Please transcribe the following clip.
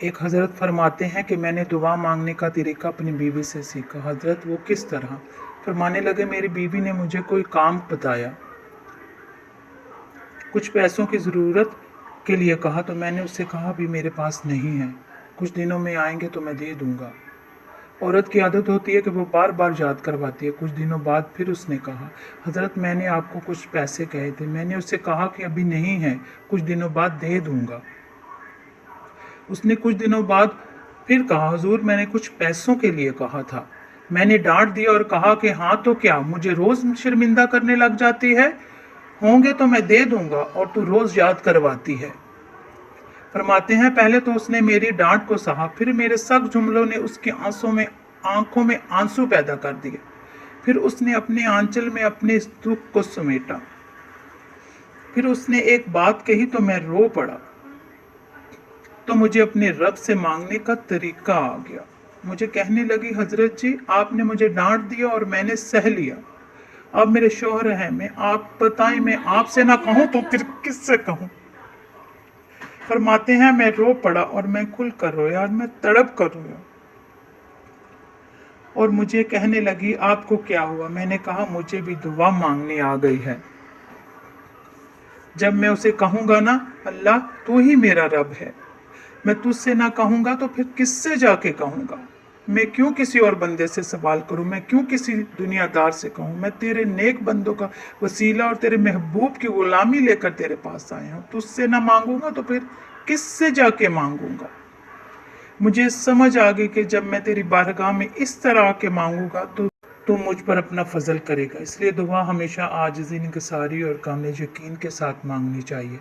ایک حضرت فرماتے ہیں کہ میں نے دعا مانگنے کا طریقہ اپنی بیوی سے سیکھا۔ حضرت وہ کس طرح؟ فرمانے لگے میری بیوی نے مجھے کوئی کام بتایا، کچھ پیسوں کی ضرورت کے لیے کہا تو میں نے اس سے کہا ابھی میرے پاس نہیں ہے، کچھ دنوں میں آئیں گے تو میں دے دوں گا۔ عورت کی عادت ہوتی ہے کہ وہ بار بار یاد کرواتی ہے۔ کچھ دنوں بعد پھر اس نے کہا حضرت میں نے آپ کو کچھ پیسے کہے تھے، میں نے اس سے کہا کہ ابھی نہیں ہے، کچھ دنوں بعد دے دوں گا۔ اس نے کچھ دنوں بعد پھر کہا حضور میں نے کچھ پیسوں کے لیے کہا تھا، میں نے ڈانٹ دیا اور کہا کہ ہاں تو کیا مجھے روز شرمندہ کرنے لگ جاتی ہے، ہوں گے تو میں دے دوں گا اور تو روز یاد کرواتی ہے۔ فرماتے ہیں پہلے تو اس نے میری ڈانٹ کو سہا، پھر میرے سخت جملوں نے اس کی آنکھوں میں آنسو پیدا کر دیے، پھر اس نے اپنے آنچل میں اپنے اس دکھ کو سمیٹا، پھر اس نے ایک بات کہی تو میں رو پڑا، تو مجھے اپنے رب سے مانگنے کا طریقہ آ گیا۔ مجھے کہنے لگی حضرت جی آپ نے مجھے ڈانٹ دیا اور میں نے سہ لیا، اب میرے شوہر ہیں، میں آپ بتائیں میں آپ سے نہ کہوں تو پھر کس سے کہوں؟ فرماتے ہیں میں رو پڑا اور میں کھل کر رویا اور میں تڑپ کر رویا، اور مجھے کہنے لگی آپ کو کیا ہوا؟ میں نے کہا مجھے بھی دعا مانگنے آ گئی ہے، جب میں اسے کہوں گا نا اللہ تو ہی میرا رب ہے، میں تجھ سے نہ کہوں گا تو پھر کس سے جا کے کہوں گا؟ میں کیوں کسی اور بندے سے سوال کروں؟ میں کیوں کسی دنیا دار سے کہوں؟ میں تیرے نیک بندوں کا وسیلہ اور تیرے محبوب کی غلامی لے کر تیرے پاس آیا ہوں، تجھ سے نہ مانگوں گا تو پھر کس سے جا کے مانگوں گا؟ مجھے سمجھ آ گئی کہ جب میں تیری بارگاہ میں اس طرح آ کے مانگوں گا تو مجھ پر اپنا فضل کرے گا، اس لیے دعا ہمیشہ عاجزی، انکساری اور کامل یقین کے ساتھ مانگنی چاہیے۔